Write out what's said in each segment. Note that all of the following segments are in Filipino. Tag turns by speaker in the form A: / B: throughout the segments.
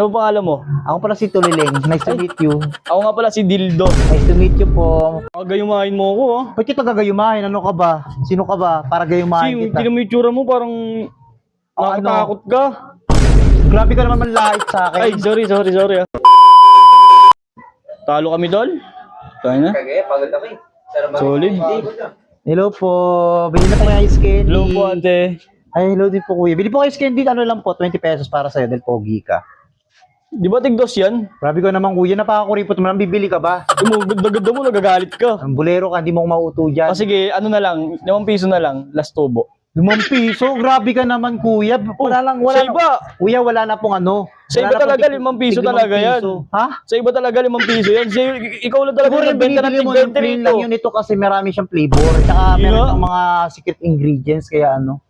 A: Ano pangalan mo?
B: Ako pala si Tulileng. Nice to meet you.
A: Ako nga pala si Dildo.
B: Nice to meet you po.
A: Gayumahin mo ako, ah.
B: Ba't kita gagayumahin? Ano ka ba? Sino ka ba? Para gayumahin kita.
A: Tingnan mo yung itsura mo, parang nakakatakot ka.
B: Grabe ka naman manlait sa akin.
A: Ay, sorry, ah. Talo kami, Dol? Kaya na?
C: Kagaya, pagod ako eh.
A: Solid.
B: Hello po. Bili na po kayo ice candy.
A: Hello po, ate.
B: Ay, hello din po kuya. Bili po kayo ice candy. Ano lang po, 20 pesos para sa'yo dahil pogi ka.
A: Di ba tigdos yan?
B: Grabe ka naman kuya. Napakakuripot mo lang. Bibili ka ba?
A: Ganda mo, nagagalit ka.
B: Ang bulero ka. Hindi mo mauuto dyan.
A: O sige, ano na lang, 5 piso na lang, last tubo.
B: 5 piso? Grabe ka naman kuya. Wala lang. Wala
A: Sa iba,
B: Kuya, wala na pong ano.
A: Sa iba
B: Wala na
A: talaga,
B: pong
A: 5 piso
B: tig-
A: talaga
B: limang
A: yan.
B: piso. Ha?
A: Sa iba talaga 5 piso yan. Ikaw lang talaga
B: Siguro
A: yung
B: yung
A: benta
B: binibili
A: ng
B: mo ng
A: tig-20
B: plain
A: rito.
B: lang yun ito kasi marami siyang flavor. Tsaka meron
A: Yeah.
B: siyang mga secret ingredients kaya ano.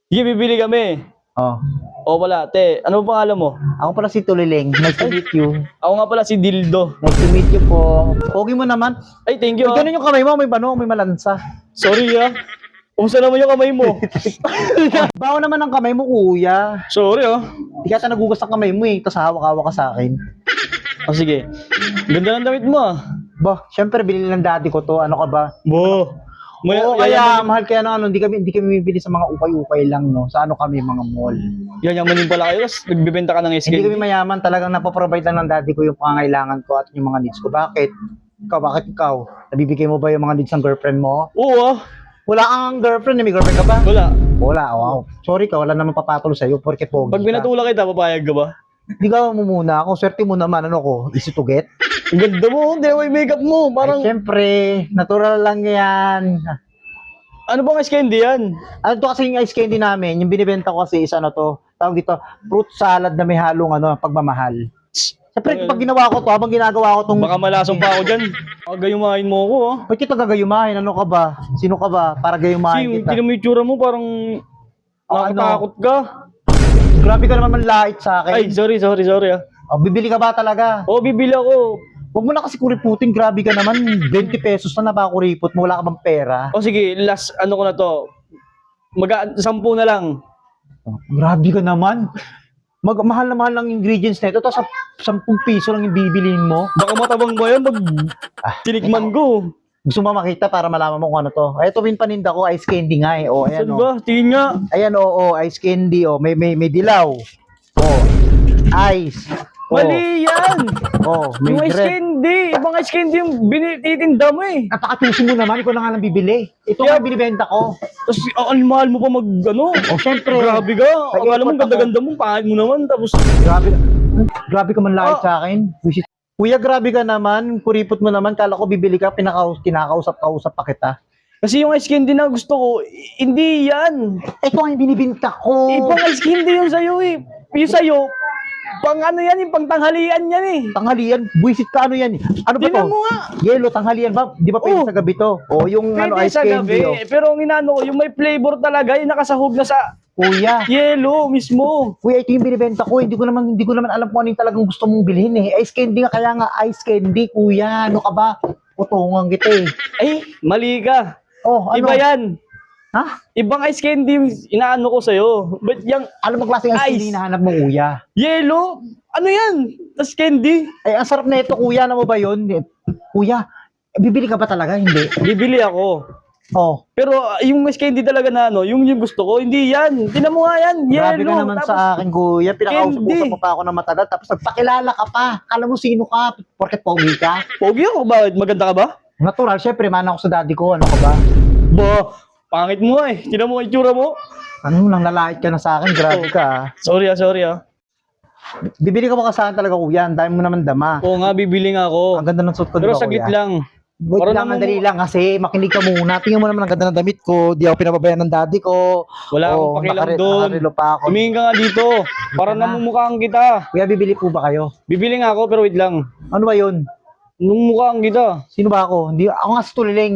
A: Sige, bibili kami.
B: Oh.
A: O pala, te, ano ba pangalan mo?
B: Ako pala si Tulileng. Nice to meet you.
A: Ako nga pala si Dildo.
B: Nice to meet you po. Pogi mo naman.
A: Ay, thank you, ah.
B: Ganun yung kamay mo, may bano, may malansa.
A: Sorry, ah. Kumusta naman yung kamay mo?
B: Bawo naman ang kamay mo, kuya.
A: Sorry, ah.
B: Di ka nagugas ang kamay mo eh, tapos hawak-hawak ka sa akin.
A: O sige, ganda ng damit mo, ah.
B: Bah, syempre binili ng daddy ko to. Ano ka ba?
A: Bo.
B: Oo, kaya mahal kaya na ano, hindi kami bibili sa mga ukay-ukay lang, no. Sa ano kami, mga mall.
A: Yayamanin pala kayo, tapos nagbibenta ka ng
B: Hindi
A: skin.
B: kami mayaman, talagang napaprovide lang ng daddy ko yung pangangailangan ko at yung mga needs ko. Bakit? Bakit ikaw? Nabibigay mo ba yung mga needs ng girlfriend mo?
A: Oo, ah.
B: Wala kang girlfriend, may girlfriend ka ba?
A: Wala.
B: Wala, wow. Sorry ka, wala naman papatol sa'yo porque pogi
A: Pag
B: ka.
A: binatulak kita, papayag ka ba?
B: Hindi ka mo muna ako, swerte mo naman, ano ko, easy to get?
A: Ang ganda mo, hindi may makeup mo. Parang,
B: Ay, syempre, natural lang yan.
A: ano bang ice candy yan?
B: Ano to kasi yung ice candy namin, yung binibenta ko kasi is ano to, tawag dito, fruit salad na may halong ano, pagmamahal. Siyempre, pag ginawa ko to, habang ginagawa ko tong...
A: Baka malasong pa ako dyan. Gayumahin mo ako, ah.
B: Ba't kita gagayumahin? Ano ka ba? Sino ka ba? Para gayumahin kita.
A: Tingnan mo yung itsura mo, parang nakakatakot ka.
B: Grabe ka naman manlait sa akin.
A: Ay, sorry, ah.
B: Oh, bibili ka ba talaga?
A: Oo, bibili ako.
B: Huwag mo na kasi kuriputin. Grabe ka naman. 20 pesos na napakuripot mo. Wala ka bang pera?
A: O sige, last, ano ko na to. 10 na lang.
B: Oh, grabe ka naman. Mahal na mahal ng ingredients na ito. Tapos 10 piso lang yung bibiliin mo.
A: Baka matabang ba yan pag tinikman ko?
B: Gusto mo makita para malaman mo kung ano to. Ay, ito yung paninda ko. Ice candy nga eh. Oh, ayan
A: Saan
B: oh.
A: ba? Tingin nga.
B: Ayan oh, ice candy oh. May dilaw. Oh. Ice. Oh.
A: Mali yan!
B: Oh,
A: Yung
B: may
A: ice
B: red.
A: candy. Ibang ice candy yung tinda mo eh.
B: Napaka-choosy mo naman. Ikaw na nga lang bibili. Ito nga binibenta ko.
A: Tapos ang mahal mo pa mag ano.
B: Oh, syempre.
A: Grabe ka. Akala mo
B: Nag-effort ako.
A: ganda-ganda mo. Pahal mo naman. Tapos
B: Grabe ka man lahit sa akin. Wish it. Kuya, grabe ka naman. Kuripot mo naman. Kala ko bibili ka. Kinakausap pa kita.
A: kasi yung ice candy na gusto ko, hindi yan.
B: Ito ang binibinta ko.
A: Ibang ice candy yung sa'yo eh. Yung sa'yo, pang ano yan yung pang tanghalian yan eh.
B: Tanghalian. Buisit ka. Ano yan? Ano ba to?
A: Tingnan mo nga.
B: Yelo, tanghalian ba? Di ba pwede
A: Oh.
B: sa gabi to? O yung ano,
A: Pwede
B: ice
A: sa
B: candy.
A: gabi.
B: Oh.
A: Pero ang inaano ko, yung may flavor talaga, yung nakasahog na sa
B: Kuya.
A: yellow mismo.
B: Kuya, ito yung binibenta ko. Hindi ko naman alam kung ano yung talagang gusto mong bilhin eh. Ice candy nga. Kaya nga ice candy, kuya. Ano ka ba? Utungan kita eh.
A: Ay, mali ka.
B: Oh, ano?
A: Iba yan.
B: Ha?
A: Ibang ice candy yung inaano ko sa'yo. But yung
B: Ano bang klaseng ice
A: Ice.
B: candy hinahanap mo, kuya?
A: yellow, ano yan? Tas candy.
B: Ay, ang sarap na ito, kuya. Ano mo ba yun? Kuya, bibili ka ba talaga? Hindi.
A: Bibili ako.
B: Oh,
A: Pero yung ice candy talaga na ano, yung gusto ko, hindi yan. Tinan mo nga yan,
B: grabe
A: yellow.
B: ka naman
A: Tapos,
B: sa akin, kuya. Pinakausap
A: candy.
B: mo pa ako ng matagal. Tapos nagpakilala ka pa. Kala mo sino ka? Porket pogi ka?
A: pogi ako, bakit? Maganda ka ba?
B: Natural, syempre, man ako sa daddy ko. Ano ka ba?
A: Ba, pangit mo eh. Tinan mo ang itsura mo.
B: Ano, nang lalait ka na sa akin. Grabe ka. ah.
A: Sorry ah.
B: Bibili ka ba kasahan talaga, kuya? Ang dami mo naman dama.
A: Oo nga, bibili nga ako.
B: Ang ganda ng suit ko, di
A: Pero
B: ba,
A: saglit
B: kuya?
A: lang.
B: Wait
A: Para
B: lang,
A: naman
B: dali lang kasi makinig ka muna. Tingnan mo naman ang ganda ng damit ko. Di ako pinababayan ng daddy ko.
A: Wala akong
B: Oh,
A: pakialam
B: nakare-
A: doon.
B: nakarelo pa ako.
A: Tumingin ka nga dito. Para
B: na.
A: namumukhaan kita.
B: Kuya, bibili po ba kayo?
A: Bibili nga ako, pero wait lang.
B: Ano ba yun?
A: Namumukhaan kita.
B: Sino ba ako? Hindi, ako nga si Tulileng.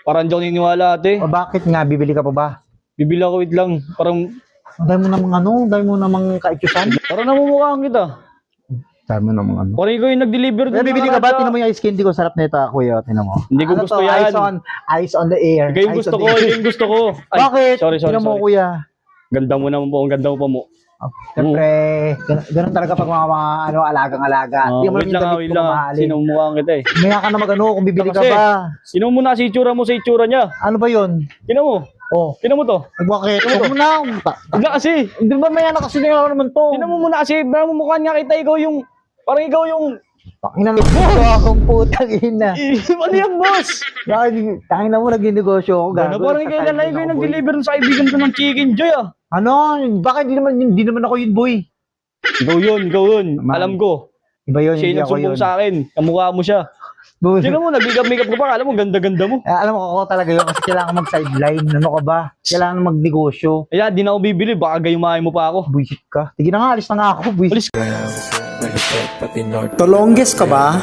A: Parang di ako niniwala, ate.
B: O bakit nga, bibili ka pa ba?
A: Bibili ako, wait lang. Parang
B: Ang dami mo namang kaikyusan.
A: namumukhaan kita.
B: Dami mo namang ano.
A: Parang ikaw yung nag-deliver
B: Kuya,
A: dun
B: bibili
A: sa
B: ka ba?
A: Canada.
B: Tinan mo yung ice candy ko. Sarap na ito, kuya. Tinan mo.
A: Hindi ko
B: Ano
A: gusto
B: to?
A: yan.
B: Ice on the air.
A: Ikaw yung
B: Ice
A: gusto
B: on
A: ko,
B: the air.
A: ikaw yung gusto ko. Ay,
B: Bakit?
A: Sorry.
B: Tinan mo, kuya.
A: Ganda mo naman po, ang ganda mo pa mo.
B: Siyempre, ganun talaga pag mga ano, alagang-alaga. Di mo
A: wait lang,
B: damit
A: wait
B: ko
A: lang.
B: mamahalin.
A: Sinumuhaan kita eh.
B: Maya ka na mag-ano kung bibili ka
A: Kasi,
B: ba.
A: Sino mo na si itsura mo sa itsura niya?
B: Ano ba yun?
A: Tinan mo.
B: Oh,
A: Tinan mo to.
B: bakit? Huwag mo na.
A: Wala kasi.
B: Hindi ba maya na kasi na naman to?
A: Tinan mo muna kasi. Mukha nga kita ikaw yung... Parang ikaw yung...
B: Ina mo akong putang ina.
A: Ano yan, boss?
B: Tangin na mo nag-negosyo ako.
A: Ano, parang ikaw lalay ko yung nag-deliver sa kaibigan ko ng Chicken Joy ah.
B: Ano? Bakit di naman ako yun, boy?
A: Ikaw yun.
B: Man.
A: Alam ko.
B: Iba yun,
A: Siya
B: hindi
A: yung
B: ako yun.
A: nagsumbong sa akin. Kamukha mo siya.
B: Boy.
A: Tinan mo, nag-makeup ka pa. Alam mo, ganda-ganda mo.
B: Alam mo ako talaga yun kasi kailangan mag-sideline. Ano ka ba? Kailangan magnegosyo.
A: Kaya di na ako bibili. Baka gayumahin mo pa ako.
B: Buisit ka. Sige na nga, alis na nga ako. Buisit.
A: Alis.
C: Tolongges ka ba?